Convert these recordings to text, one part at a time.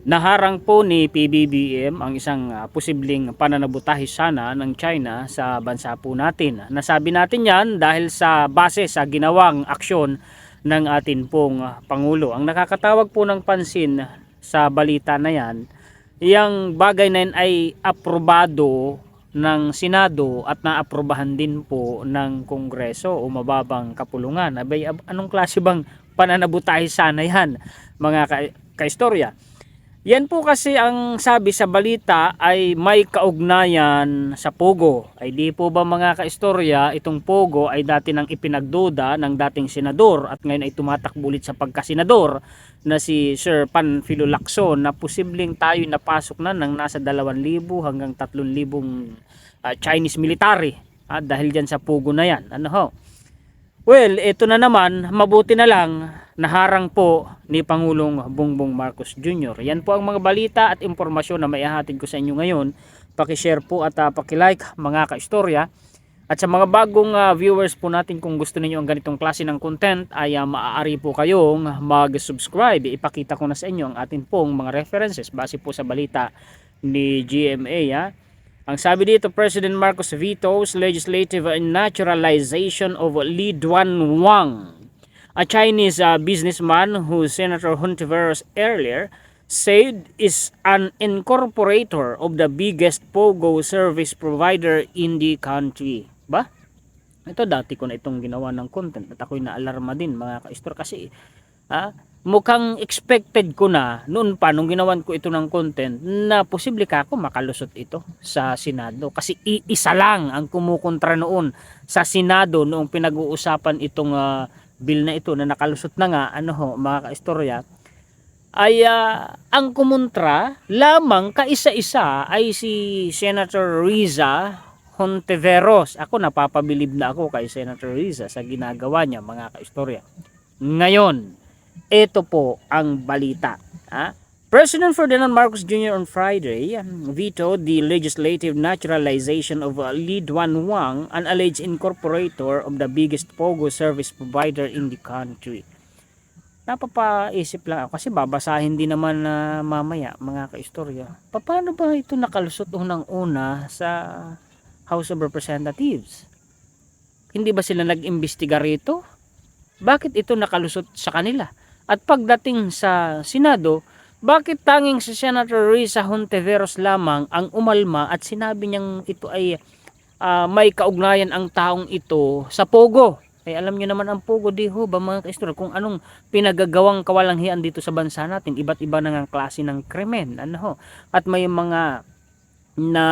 Naharang po ni PBBM ang isang posibleng pananabutahe sana ng China sa bansa po natin. Nasabi natin yan dahil sa base sa ginawang aksyon ng atin pong Pangulo. Ang nakakatawag po ng pansin sa balita na yan, yung bagay na yan ay aprobado ng Senado at naaprobahan din po ng Kongreso o mababang kapulungan. Abay, anong klase bang pananabutahe sana yan, mga kaistorya? Yan po kasi ang sabi sa balita ay may kaugnayan sa Pogo. Ay di po ba mga kaistorya, itong Pogo ay dati nang ipinagduda ng dating senador at ngayon ay tumatakbo ulit sa pagkasenador na si Sir Panfilo Lacson, na posibleng tayo napasok na ng nasa 2,000 hanggang 3,000 Chinese military dahil dyan sa Pogo na yan. Ano ho? Well, ito na naman, mabuti na lang naharang po ni Pangulong Bongbong Marcos Jr. Yan po ang mga balita at impormasyon na maihahatid ko sa inyo ngayon. Paki-share po at paki-like mga kaistorya. At sa mga bagong viewers po natin, kung gusto niyo ang ganitong klase ng content ay maaari po kayong mag-subscribe. Ipakita ko na sa inyo ang atin pong mga references base po sa balita ni GMA. Ang sabi dito, President Marcos vetoes legislative naturalization of Li Duanwang, a Chinese businessman who Senator Hontiveros earlier said is an incorporator of the biggest POGO service provider in the country. Ba? Ito dati ko na itong ginawa ng content at ako'y naalarma din mga ka-istor kasi mukhang expected ko na noon pa nung ginawan ko ito ng content na posible ka ako makalusot ito sa Senado kasi isa lang ang kumukontra noon sa Senado noong pinag-uusapan itong bill na ito na nakalusot na nga mga kaistorya ay ang kumontra lamang kaisa-isa ay si Senator Riza Hontiveros. Ako napapabilib na ako kay Senator Riza sa ginagawa niya mga kaistorya. Ngayon ito po ang balita. President Ferdinand Marcos Jr. on Friday vetoed the legislative naturalization of Li Duanwang, an alleged incorporator of the biggest POGO service provider in the country. Napapaisip lang ako kasi babasahin din naman mamaya mga kaistorya. Paano ba ito nakalusot unang-una sa House of Representatives? Hindi ba sila nag-imbestiga rito? Bakit ito nakalusot sa kanila? At pagdating sa Senado, bakit tanging si Senator Riza Hontiveros lamang ang umalma at sinabi niyang ito ay may kaugnayan ang taong ito sa Pogo? Ay alam niyo naman ang Pogo di ho ba mga kaistorya kung anong pinagagawang kawalanhian dito sa bansa natin, iba't iba na ng klase ng krimen. At may mga na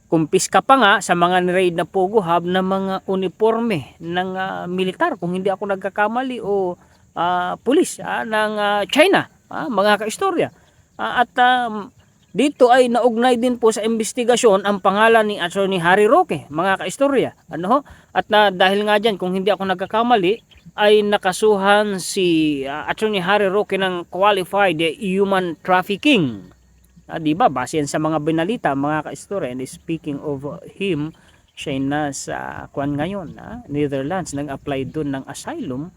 kumpiska pa nga sa mga raid na Pogo Hub na mga uniforme ng militar kung hindi ako nagkakamali o pulis ng China, mga kaistorya. At dito ay naugnay din po sa investigasyon ang pangalan ni Attorney Harry Roque, mga kaistorya. At dahil nga dyan, kung hindi ako nagkakamali, ay nakasuhan si Attorney Harry Roque ng qualified human trafficking. Diba? Base yan sa mga binalita, mga kaistorya. And speaking of him, siya nasa kuwan ngayon, Netherlands, nag-apply doon ng asylum.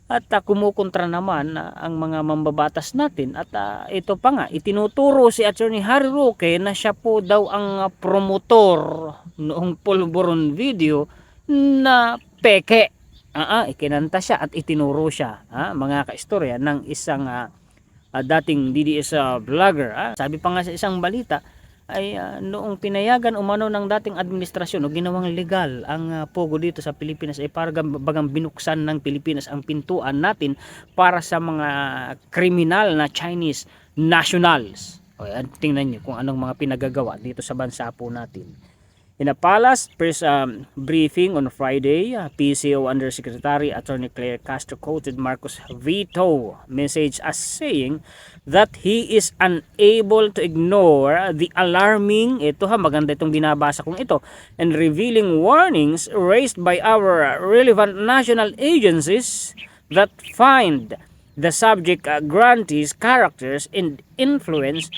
At kumukontra naman ang mga mambabatas natin. At ito pa nga, itinuturo si Attorney Harry Roque na siya po daw ang promotor noong Polvoron video na peke. Ikinanta siya at itinuro siya, mga kaistorya, ng isang dating DDS vlogger. Sabi pa nga sa isang balita, ay noong pinayagan umano ng dating administrasyon o ginawang legal ang Pogo dito sa Pilipinas ay parang bagang binuksan ng Pilipinas ang pintuan natin para sa mga kriminal na Chinese nationals. Tingnan nyo kung anong mga pinagagawa dito sa bansa po natin. In a palace press briefing on Friday, PCO Undersecretary Attorney Claire Castro quoted Marcos' veto message as saying that he is unable to ignore the alarming, maganda itong binabasa kong ito, and revealing warnings raised by our relevant national agencies that find the subject grantees characters and influence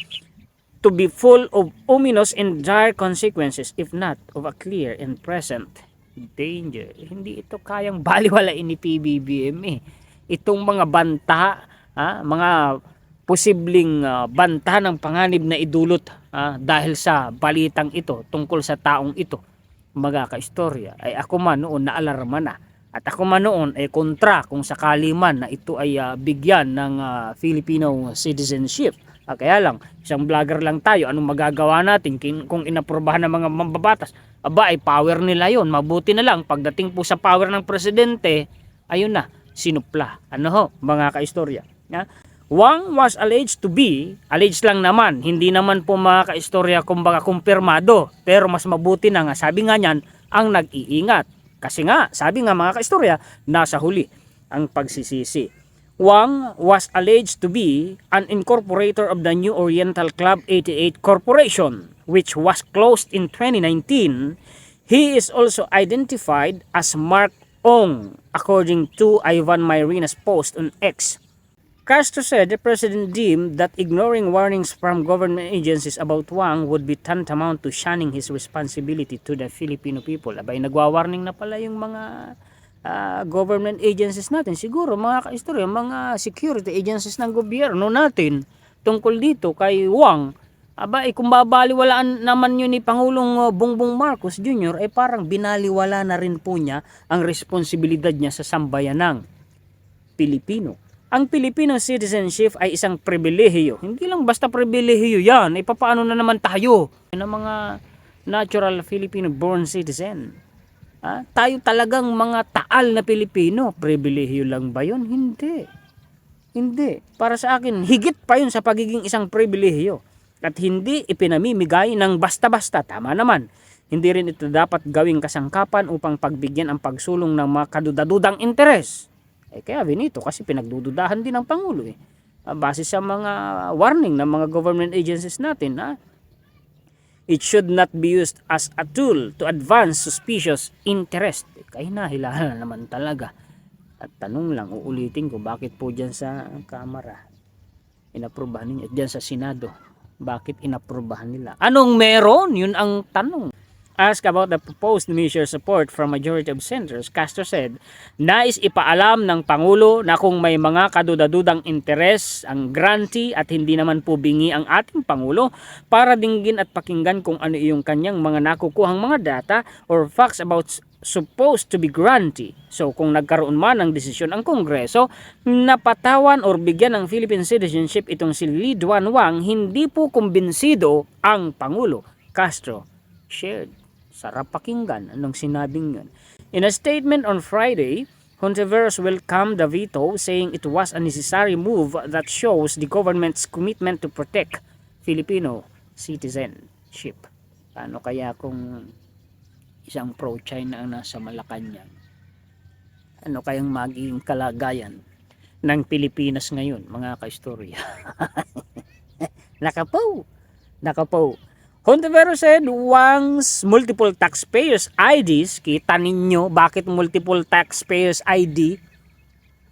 to be full of ominous and dire consequences if not of a clear and present danger. Hindi ito kayang baliwalain ni PBBM Itong mga banta, mga posibleng banta ng panganib na idulot dahil sa balitang ito tungkol sa taong ito, mga kaistorya, ay ako man noon naalarma na. At ako man noon ay kontra kung sakali man na ito ay bigyan ng Filipino citizenship. Kaya lang, isang vlogger lang tayo, anong magagawa natin kung inaprobahan ng mga mambabatas? Aba, ay power nila yon. Mabuti na lang, pagdating po sa power ng presidente, ayun na, sinupla. Ano ho, mga kaistorya? Wang was alleged to be, alleged lang naman, hindi naman po mga kaistorya kumbaga kumpirmado, pero mas mabuti na nga, sabi nga niyan, ang nag-iingat. Kasi nga, sabi nga mga kaistorya, nasa huli ang pagsisisi. Wang was alleged to be an incorporator of the New Oriental Club 88 Corporation, which was closed in 2019. He is also identified as Mark Ong, according to Ivan Myrina's post on X. Castro said the president deemed that ignoring warnings from government agencies about Wang would be tantamount to shunning his responsibility to the Filipino people. Abay, nagwa-warning na pala yung mga government agencies natin. Siguro mga kaistorya, mga security agencies ng gobyerno natin tungkol dito kay Wang. Abay, kung babaliwalaan naman yun ni Pangulong Bongbong Marcos Jr., ay parang binaliwala na rin po niya ang responsibilidad niya sa sambayanang Pilipino. Ang Filipino citizenship ay isang pribilehiyo. Hindi lang basta pribilehiyo yan. E paano na naman tayo ng mga natural Filipino born citizen? Tayo talagang mga taal na Pilipino. Pribilehiyo lang ba yun? Hindi. Hindi. Para sa akin, higit pa yun sa pagiging isang pribilehiyo. At hindi ipinamimigay ng basta-basta. Tama naman. Hindi rin ito dapat gawing kasangkapan upang pagbigyan ang pagsulong ng mga kadudadudang interes. Kaya Benito, kasi pinagdududahan din ng Pangulo base sa mga warning ng mga government agencies natin. It should not be used as a tool to advance suspicious interest. Kaya nahilahan na naman talaga. At tanong lang, uulitin ko, bakit po dyan sa Kamara inaprubahan ninyo? At dyan sa Senado, bakit inaprubahan nila? Anong meron? Yun ang tanong. Asked about the proposed measure support from majority of senators, Castro said, nais ipaalam ng Pangulo na kung may mga kadudadudang interes ang grantee at hindi naman po bingi ang ating Pangulo para dinggin at pakinggan kung ano yung kanyang mga nakukuhang mga data or facts about supposed to be grantee. So kung nagkaroon man ng desisyon ang Kongreso na patawan or bigyan ng Philippine citizenship itong si Lee Duan Wang, hindi po kumbinsido ang Pangulo, Castro shared. Sarap pakinggan anong sinabing yun. In a statement on Friday, Hontiveros welcomed the veto, saying it was a necessary move that shows the government's commitment to protect Filipino citizenship. Paano kaya kung isang pro-China ang nasa Malacanang? Ano kayang magiging kalagayan ng Pilipinas ngayon, mga kaistorya? Nakapo. Hontiveros said Wang's multiple taxpayers IDs, kita ninyo bakit multiple taxpayers ID,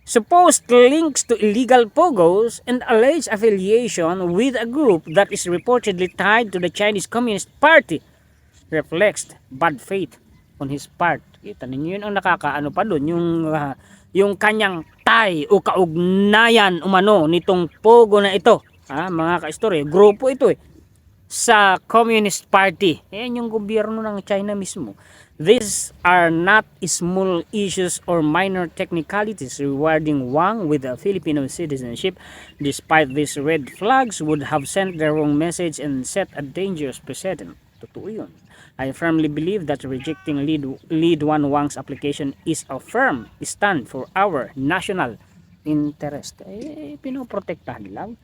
supposed links to illegal pogos and alleged affiliation with a group that is reportedly tied to the Chinese Communist Party reflects bad faith on his part. Kita ninyo yun ang nakakaano pa doon, yung kanyang tie o kaugnayan umano nitong pogo na ito. Mga kaistorya, grupo ito sa Communist Party. Yan yung gobyerno ng China mismo. These are not small issues or minor technicalities rewarding Wang with a Filipino citizenship. Despite these red flags would have sent the wrong message and set a dangerous precedent. Totoo yun. I firmly believe that rejecting Lee Duan Wang's application is a firm stand for our national interest. Pinoprotektahan lang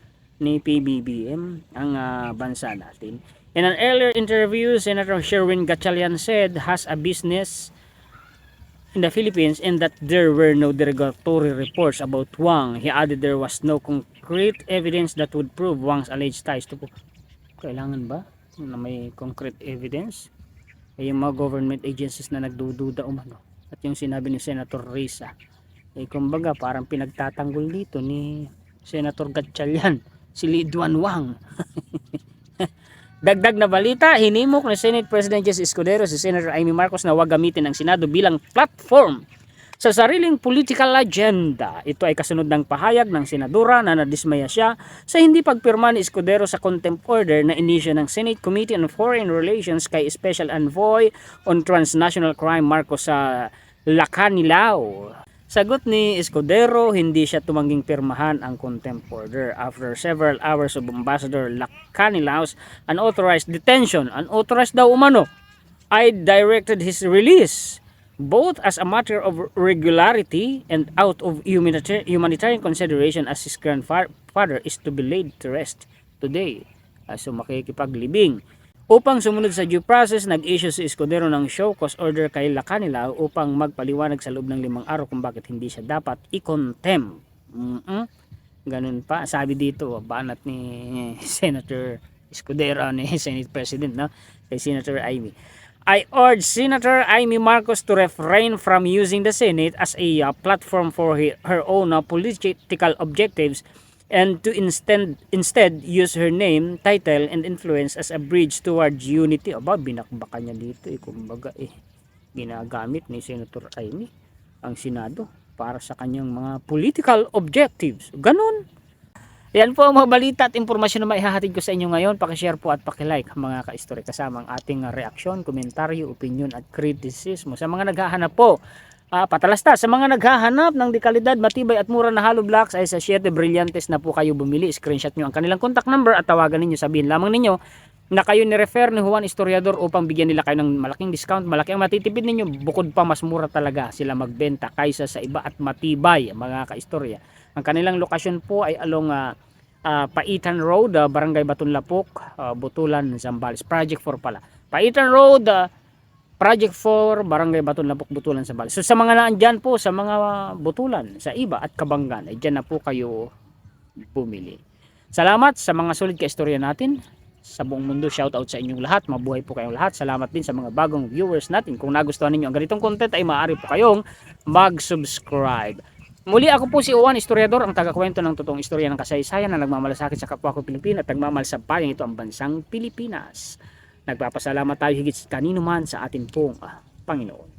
ni PBBM ang bansa natin. In an earlier interview, Senator Sherwin Gatchalian said has a business in the Philippines and that there were no derogatory reports about Wang. He added there was no concrete evidence that would prove Wang's alleged ties to Kailangan ba na may concrete evidence? Yung mga government agencies na nagdududa umano. At yung sinabi ni Senator Risa, kumbaga parang pinagtatanggol dito ni Senator Gatchalian si Lee Duan Wang. Dagdag na balita, hinimok ni Senate President Jesse Escudero si Senator Amy Marcos na wag gamitin ang Senado bilang platform Sa sariling political agenda, ito ay kasunod ng pahayag ng senadora na nadismaya siya sa hindi pagpirma ni Escudero sa contempt order na inisyu ng Senate Committee on Foreign Relations kay Special Envoy on Transnational Crime Marcos Lacanilao. Sagot ni Escudero, hindi siya tumangging pirmahan ang contempt order after several hours of Ambassador Lacanilao's unauthorized detention. Unauthorized daw umano. I directed his release both as a matter of regularity and out of humanitarian consideration as his grandfather is to be laid to rest today. So makikipaglibing. Upang sumunod sa due process, nag-issue si Escudero ng show cause order kay Lacanilao upang magpaliwanag sa loob ng 5 araw kung bakit hindi siya dapat i-contempt. Ganun pa, sabi dito, banat ni Senator Escudero, ni Senate President, no? Kay Senator Amy. I urge Senator Amy Marcos to refrain from using the Senate as a platform for her own political objectives and to instead use her name, title, and influence as a bridge towards unity. Aba, binakbaka niya dito. Kumbaga, ginagamit ni Senator Amy ang Senado para sa kanyang mga political objectives. Ganun. Yan po ang mga balita at impormasyon na maihahatid ko sa inyo ngayon. Pakishare po at pakilike mga ka-istorya kasama ang ating reaksyon, komentaryo, opinion at kritisismo. Sa mga naghahanap po, patalastas, sa mga naghahanap ng dekalidad, matibay at mura na hollow blocks ay sa Siete Brillantes na po kayo bumili. Screenshot nyo ang kanilang contact number at tawagan ninyo. Sabihin lamang ninyo na kayo ni-refer ni Juan Historiador upang bigyan nila kayo ng malaking discount. Malaki ang matitipid ninyo. Bukod pa, mas mura talaga sila magbenta kaysa sa iba at matibay mga ka-istorya. Ang kanilang lokasyon po ay along Paitan Road, Barangay Batunlapok, Butulan, Zambales. Project 4 pala. Paitan Road, Project 4, Barangay Batunlapok, Butulan, Zambales. So sa mga naandyan po, sa mga Butulan, sa Iba at Kabanggan, ay dyan na po kayo pumili. Salamat sa mga solid ka-istorya natin. Sa buong mundo, shout out sa inyong lahat. Mabuhay po kayong lahat. Salamat din sa mga bagong viewers natin. Kung nagustuhan ninyo ang ganitong content ay maaari po kayong mag-subscribe. Muli, ako po si Juan Historiador, ang tagakwento ng totoong istorya ng kasaysayan na nagmamalasakit sa kapwa ko Pilipino at nagmamahal sa bayang ito ang bansang Pilipinas. Nagpapasalamat tayo higit kanino man sa atin pong Panginoon.